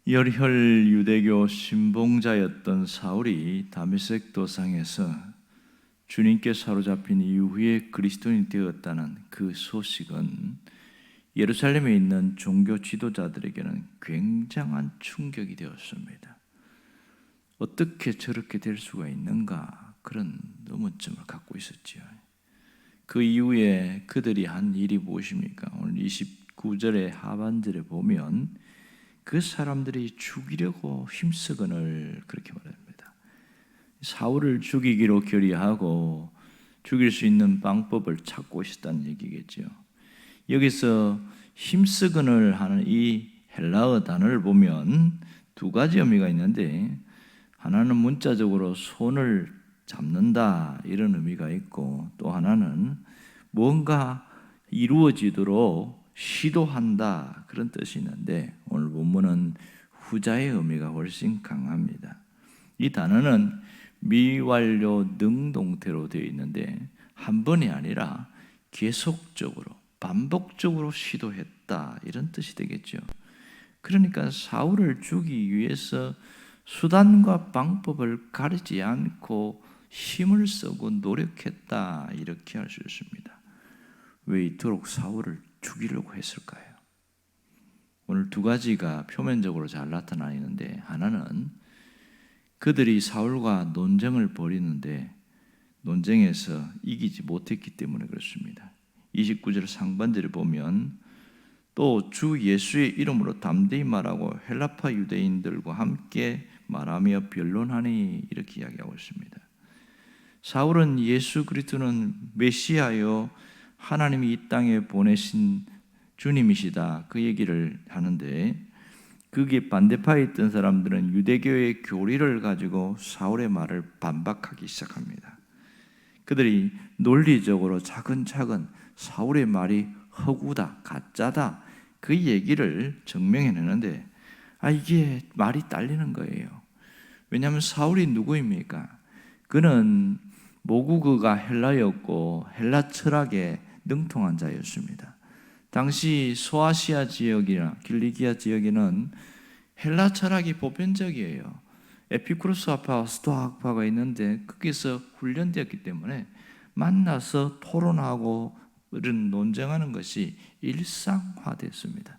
열혈 유대교 신봉자였던 사울이 다메섹 도상에서 주님께 사로잡힌 이후에 그리스도인이 되었다는 그 소식은 예루살렘에 있는 종교 지도자들에게는 굉장한 충격이 되었습니다. 어떻게 저렇게 될 수가 있는가, 그런 의문점을 갖고 있었지요. 그 이후에 그들이 한 일이 무엇입니까? 오늘 29절의 하반절에 보면 그 사람들이 죽이려고 힘쓰거늘 그렇게 말합니다. 사울을 죽이기로 결의하고 죽일 수 있는 방법을 찾고 있었다는 얘기겠죠. 여기서 힘쓰거늘 하는 이 헬라어 단어를 보면 두 가지 의미가 있는데, 하나는 문자적으로 손을 잡는다 이런 의미가 있고, 또 하나는 뭔가 이루어지도록 시도한다 그런 뜻이 있는데, 오늘 본문은 후자의 의미가 훨씬 강합니다. 이 단어는 미완료 능동태로 되어 있는데 한 번이 아니라 계속적으로 반복적으로 시도했다 이런 뜻이 되겠죠. 그러니까 사울을 죽이기 위해서 수단과 방법을 가리지 않고 힘을 쓰고 노력했다 이렇게 할 수 있습니다. 왜 이토록 사울을 죽이려고 했을까요? 오늘 두 가지가 표면적으로 잘 나타나 있는데, 하나는 그들이 사울과 논쟁을 벌이는데 논쟁에서 이기지 못했기 때문에 그렇습니다. 29절 상반절에 보면 또 주 예수의 이름으로 담대히 말하고 헬라파 유대인들과 함께 말하며 변론하니 이렇게 이야기하고 있습니다. 사울은 예수 그리스도는 메시아요 하나님이 이 땅에 보내신 주님이시다 그 얘기를 하는데, 그게 반대파에 있던 사람들은 유대교의 교리를 가지고 사울의 말을 반박하기 시작합니다. 그들이 논리적으로 차근차근 사울의 말이 허구다, 가짜다 그 얘기를 증명해내는데, 이게 말이 딸리는 거예요. 왜냐하면 사울이 누구입니까? 그는 모국어가 헬라였고 헬라 철학에 능통한 자였습니다. 당시 소아시아 지역이나 길리기아 지역에는 헬라 철학이 보편적이에요. 에피쿠로스 학파와 스토아 학파가 있는데 거기서 훈련되었기 때문에 만나서 토론하고 이런 논쟁하는 것이 일상화됐습니다.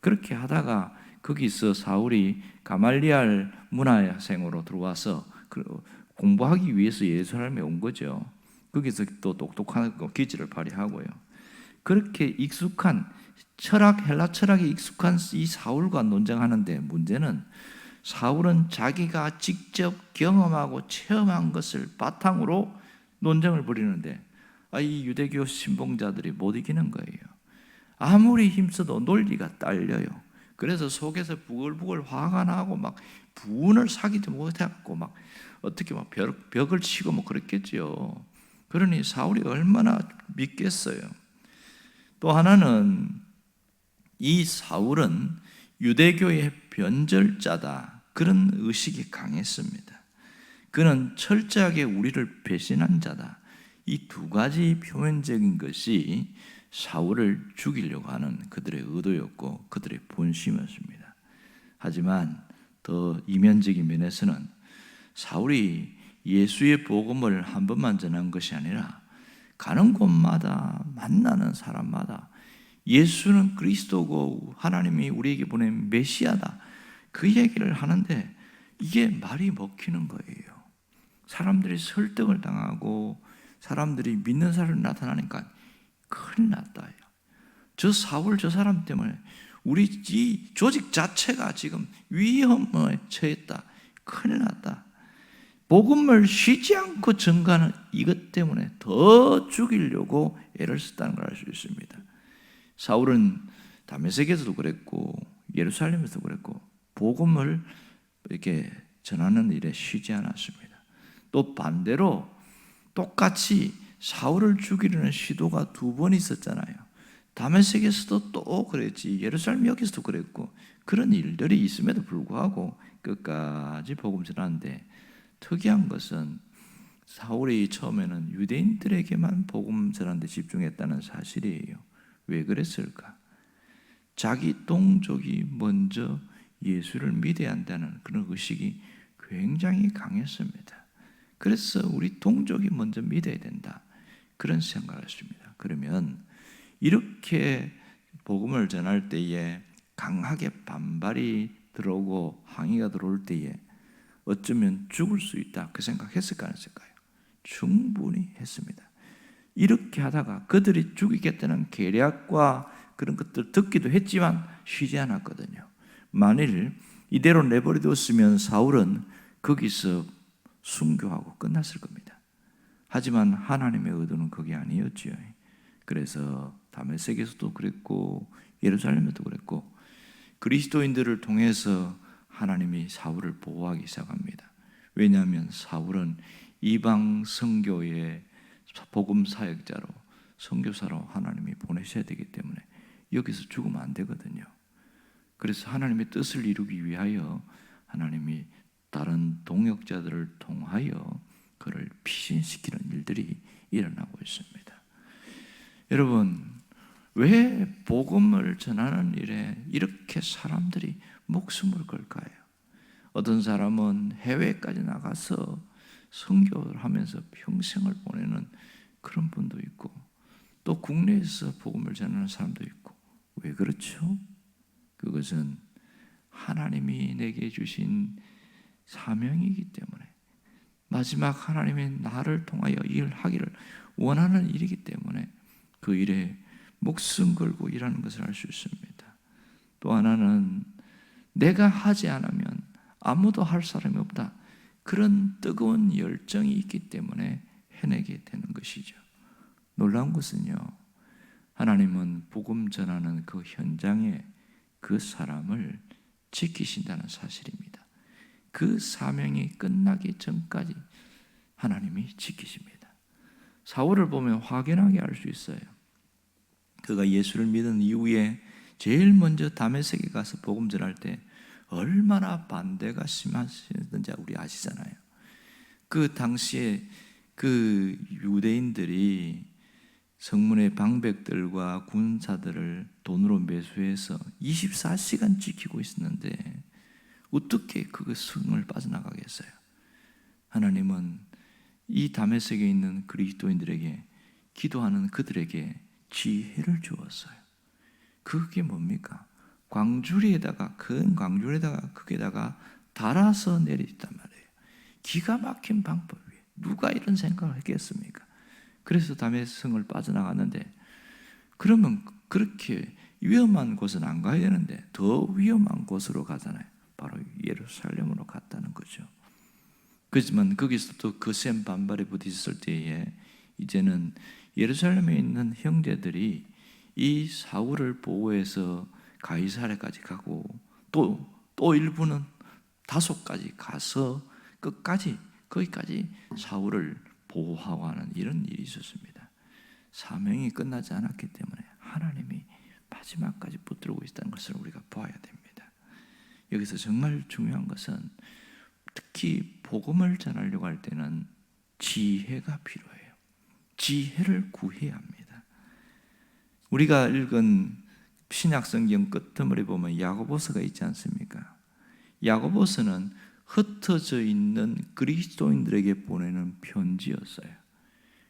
그렇게 하다가 거기서 사울이 가말리알 문화생으로 들어와서 공부하기 위해서 예루살렘에 온 거죠. 거기서 또 똑똑한 기질을 발휘하고요. 그렇게 익숙한 철학, 헬라 철학에 익숙한 이 사울과 논쟁하는데, 문제는 사울은 자기가 직접 경험하고 체험한 것을 바탕으로 논쟁을 벌이는데 이 유대교 신봉자들이 못 이기는 거예요. 아무리 힘써도 논리가 딸려요. 그래서 속에서 부글부글 화가 나고 막 분을 사기도 못하고 막 어떻게 막 벽을 치고 뭐 그랬겠죠. 그러니 사울이 얼마나 믿겠어요. 또 하나는 이 사울은 유대교의 변절자다 그런 의식이 강했습니다. 그는 철저하게 우리를 배신한 자다. 이 두 가지 표면적인 것이 사울을 죽이려고 하는 그들의 의도였고 그들의 본심이었습니다. 하지만 더 이면적인 면에서는 사울이 예수의 복음을 한 번만 전한 것이 아니라 가는 곳마다 만나는 사람마다 예수는 그리스도고 하나님이 우리에게 보낸 메시아다 그 얘기를 하는데 이게 말이 먹히는 거예요. 사람들이 설득을 당하고 사람들이 믿는 사람이 나타나니까 큰일 났다. 저 사울 저 사람 때문에 우리 이 조직 자체가 지금 위험에 처했다. 큰일 났다. 복음을 쉬지 않고 전가하는 이것 때문에 더 죽이려고 애를 썼다는 걸 알 수 있습니다. 사울은 다메섹에서도 그랬고 예루살렘에서도 그랬고 복음을 이렇게 전하는 일에 쉬지 않았습니다. 또 반대로 똑같이 사울을 죽이려는 시도가 두 번 있었잖아요. 다메섹에서도 또 그랬지, 예루살렘 여기서도 그랬고 그런 일들이 있음에도 불구하고 끝까지 복음 전하는데, 특이한 것은 사울이 처음에는 유대인들에게만 복음 전하는 데 집중했다는 사실이에요. 왜 그랬을까? 자기 동족이 먼저 예수를 믿어야 한다는 그런 의식이 굉장히 강했습니다. 그래서 우리 동족이 먼저 믿어야 된다, 그런 생각을 했습니다. 그러면 이렇게 복음을 전할 때에 강하게 반발이 들어오고 항의가 들어올 때에 어쩌면 죽을 수 있다, 그 생각했을까 안 했을까요? 충분히 했습니다. 이렇게 하다가 그들이 죽이겠다는 계략과 그런 것들 듣기도 했지만 쉬지 않았거든요. 만일 이대로 내버려뒀으면 사울은 거기서 순교하고 끝났을 겁니다. 하지만 하나님의 의도는 그게 아니었지요. 그래서 다메섹에서도 그랬고 예루살렘에도 그랬고 그리스도인들을 통해서 하나님이 사울을 보호하기 시작합니다. 왜냐하면 사울은 이방 선교의 복음 사역자로, 선교사로 하나님이 보내셔야 되기 때문에 여기서 죽으면 안 되거든요. 그래서 하나님의 뜻을 이루기 위하여 하나님이 다른 동역자들을 통하여 그를 피신시키는 일들이 일어나고 있습니다. 여러분, 왜 복음을 전하는 일에 이렇게 사람들이 목숨을 걸까요? 어떤 사람은 해외까지 나가서 선교를 하면서 평생을 보내는 그런 분도 있고, 또 국내에서 복음을 전하는 사람도 있고. 왜 그렇죠? 그것은 하나님이 내게 주신 사명이기 때문에, 마지막 하나님이 나를 통하여 일을 하기를 원하는 일이기 때문에 그 일에 목숨 걸고 일하는 것을 알 수 있습니다. 또 하나는 내가 하지 않으면 아무도 할 사람이 없다, 그런 뜨거운 열정이 있기 때문에 해내게 되는 것이죠. 놀라운 것은요, 하나님은 복음 전하는 그 현장에 그 사람을 지키신다는 사실입니다. 그 사명이 끝나기 전까지 하나님이 지키십니다. 사울을 보면 확연하게 알 수 있어요. 그가 예수를 믿은 이후에 제일 먼저 다메섹에 가서 복음 전할 때 얼마나 반대가 심하셨는지 우리 아시잖아요. 그 당시에 그 유대인들이 성문의 방백들과 군사들을 돈으로 매수해서 24시간 지키고 있었는데 어떻게 그 성을 빠져나가겠어요? 하나님은 이 다메섹에 있는 그리스도인들에게, 기도하는 그들에게 지혜를 주었어요. 그게 뭡니까? 광주리에다가, 큰 광주리에다가 거기에다가 달아서 내리단 말이에요. 기가 막힌 방법이에요. 누가 이런 생각을 했겠습니까? 그래서 다메섹을 빠져나갔는데, 그러면 그렇게 위험한 곳은 안 가야 되는데 더 위험한 곳으로 가잖아요. 바로 예루살렘으로 갔다는 거죠. 그렇지만 거기서 또 거센 반발에 부딪혔을 때에 이제는 예루살렘에 있는 형제들이 이 사울을 보호해서 가이사랴까지 가고 또 일부는 다소까지 가서 끝까지 거기까지 사울을 보호하고 하는 이런 일이 있었습니다. 사명이 끝나지 않았기 때문에 하나님이 마지막까지 붙들고 있다는 것을 우리가 봐야 됩니다. 여기서 정말 중요한 것은 특히 복음을 전하려고 할 때는 지혜가 필요해요. 지혜를 구해야 합니다. 우리가 읽은 신약성경 끝머리 보면 야고보서가 있지 않습니까? 야고보서는 흩어져 있는 그리스도인들에게 보내는 편지였어요.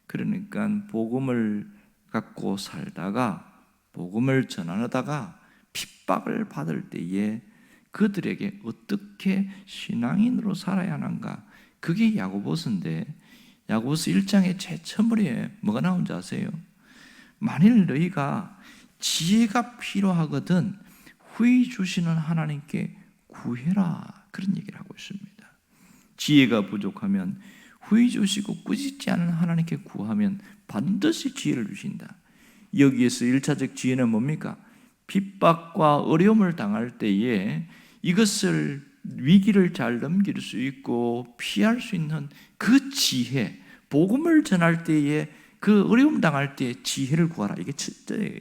그러니까 복음을 갖고 살다가, 복음을 전하다가 핍박을 받을 때에 그들에게 어떻게 신앙인으로 살아야 하는가, 그게 야고보서인데, 야고보서 1장의 제일 첫머리에 뭐가 나온지 아세요? 만일 너희가 지혜가 필요하거든 후히 주시는 하나님께 구해라, 그런 얘기를 하고 있습니다. 지혜가 부족하면 후히 주시고 꾸짖지 않은 하나님께 구하면 반드시 지혜를 주신다. 여기에서 1차적 지혜는 뭡니까? 핍박과 어려움을 당할 때에 이것을, 위기를 잘 넘길 수 있고 피할 수 있는 그 지혜, 복음을 전할 때에 그 어려움 당할 때 지혜를 구하라, 이게 첫째예요.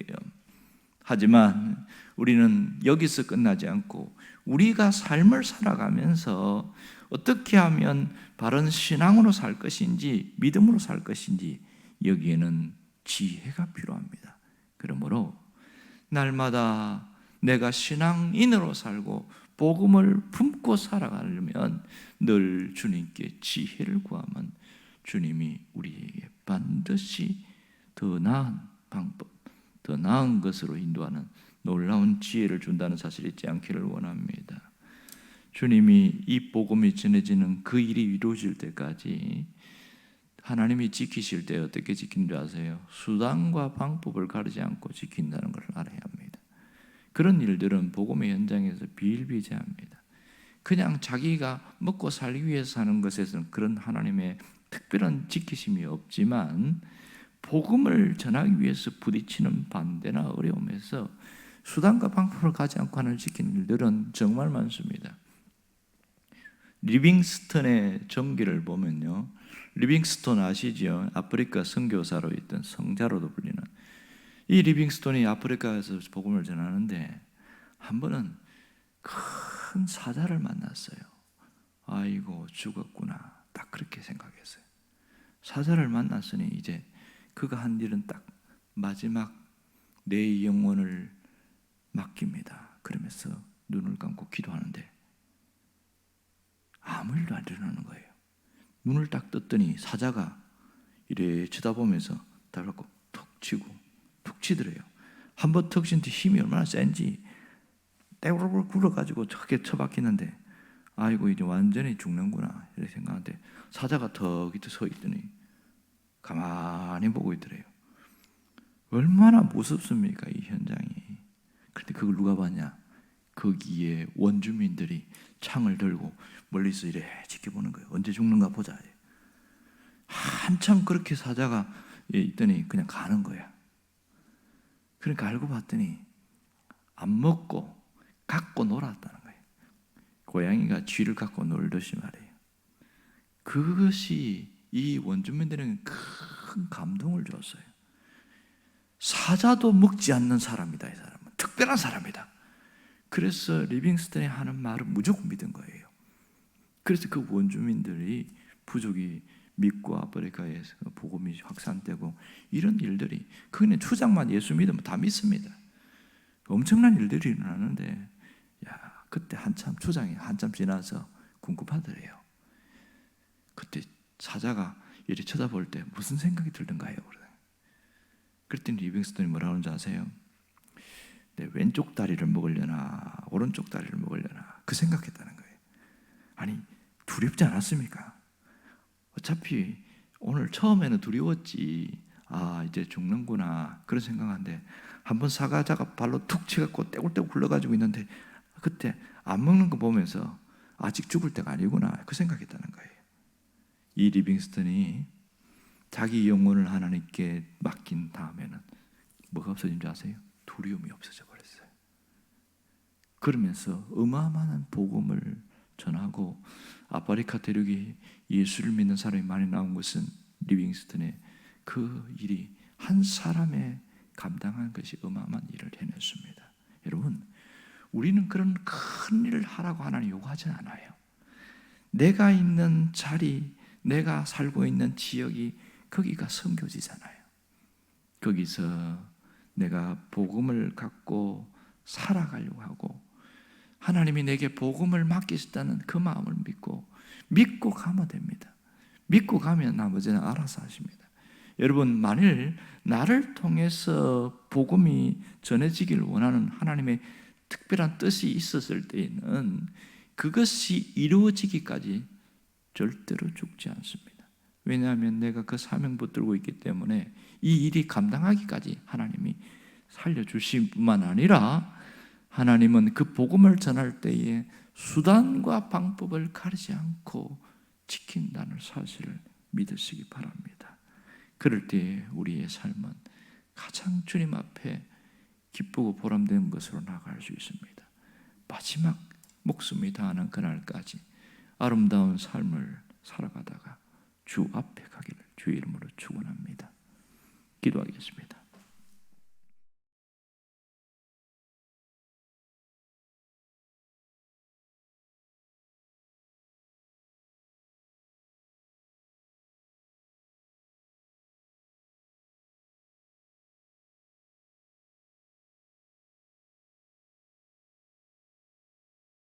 하지만 우리는 여기서 끝나지 않고 우리가 삶을 살아가면서 어떻게 하면 바른 신앙으로 살 것인지, 믿음으로 살 것인지, 여기에는 지혜가 필요합니다. 그러므로 날마다 내가 신앙인으로 살고 복음을 품고 살아가려면 늘 주님께 지혜를 구하면 주님이 우리에게 반드시 더 나은 방법, 더 나은 것으로 인도하는 놀라운 지혜를 준다는 사실 잊지 않기를 원합니다. 주님이 이 복음이 전해지는 그 일이 이루어질 때까지 하나님이 지키실 때 어떻게 지키는 줄 아세요? 수단과 방법을 가리지 않고 지킨다는 것을 알아야 합니다. 그런 일들은 복음의 현장에서 비일비재합니다. 그냥 자기가 먹고 살기 위해서 사는 것에서는 그런 하나님의 특별한 지키심이 없지만 복음을 전하기 위해서 부딪히는 반대나 어려움에서 수단과 방법을 가지 않고 하나님을 지키는 일들은 정말 많습니다. 리빙스턴의 전기를 보면요, 리빙스턴 아시죠? 아프리카 선교사로 있던 성자로도 불리는 이 리빙스턴이 아프리카에서 복음을 전하는데 한 번은 큰 사자를 만났어요. 아이고 죽었구나, 딱 그렇게 생각했어요. 사자를 만났으니 이제 그가 한 일은 딱 마지막 내 영혼을 맡깁니다. 그러면서 눈을 감고 기도하는데 아무 일도 안 일어나는 거예요. 눈을 딱 떴더니 사자가 이래 쳐다보면서 달라고 툭 치고 툭 치더래요. 한번 툭 친 뒤 힘이 얼마나 센지 떼우르르 굴러가지고 저게 쳐박히는데 아이고 이제 완전히 죽는구나 이렇게 생각하는데 사자가 턱 이렇게 서 있더니 가만히 보고 있더래요. 얼마나 무섭습니까 이 현장이. 그런데 그걸 누가 봤냐? 거기에 원주민들이 창을 들고 멀리서 이래 지켜보는 거예요. 언제 죽는가 보자. 한참 그렇게 사자가 있더니 그냥 가는 거야. 그러니까 알고 봤더니 안 먹고 갖고 놀았다는 거예요. 고양이가 쥐를 갖고 놀듯이 말이에요. 그것이 이 원주민들에게 큰 감동을 줬어요. 사자도 먹지 않는 사람이다. 이 사람은 특별한 사람이다. 그래서 리빙스턴이 하는 말을 무조건 믿은 거예요. 그래서 그 원주민들이 부족이 믿고 아프리카에서 복음이 확산되고 이런 일들이, 그는 추장만 예수 믿으면 다 믿습니다. 엄청난 일들이 일어나는데 그때 한참 추장이 한참 지나서 궁금하더래요. 그때 사자가 이렇게 쳐다볼 때 무슨 생각이 들던가요? 그랬더니 리빙스턴이 뭐라고 하는지 아세요? 내 왼쪽 다리를 먹으려나 오른쪽 다리를 먹으려나 그 생각했다는 거예요. 아니 두렵지 않았습니까? 어차피 오늘 처음에는 두려웠지, 이제 죽는구나 그런 생각하는데 한번 사자가 발로 툭 치갖고 떼굴떼굴 굴러가지고 있는데 그때 안 먹는 거 보면서 아직 죽을 때가 아니구나 그 생각했다는 거예요. 이 리빙스턴이 자기 영혼을 하나님께 맡긴 다음에는 뭐가 없어진 줄 아세요? 두려움이 없어져 버렸어요. 그러면서 어마어마한 복음을 전하고 아프리카 대륙에 예수를 믿는 사람이 많이 나온 것은 리빙스턴의 그 일이 한 사람의 감당한 것이 어마어마한 일을 해냈습니다. 여러분, 우리는 그런 큰 일을 하라고 하나님 요구하지 않아요. 내가 있는 자리, 내가 살고 있는 지역이 거기가 선교지잖아요. 거기서 내가 복음을 갖고 살아가려고 하고 하나님이 내게 복음을 맡기셨다는 그 마음을 믿고 가면 됩니다. 믿고 가면 나머지는 알아서 하십니다. 여러분, 만일 나를 통해서 복음이 전해지기를 원하는 하나님의 특별한 뜻이 있었을 때에는 그것이 이루어지기까지 절대로 죽지 않습니다. 왜냐하면 내가 그 사명 붙들고 있기 때문에 이 일이 감당하기까지 하나님이 살려주실 뿐만 아니라 하나님은 그 복음을 전할 때에 수단과 방법을 가리지 않고 지킨다는 사실을 믿으시기 바랍니다. 그럴 때 우리의 삶은 가장 주님 앞에 기쁘고 보람된 것으로 나아갈 수 있습니다. 마지막 목숨이 다하는 그날까지 아름다운 삶을 살아가다가 주 앞에 가기를 주의 이름으로 축원합니다. 기도하겠습니다.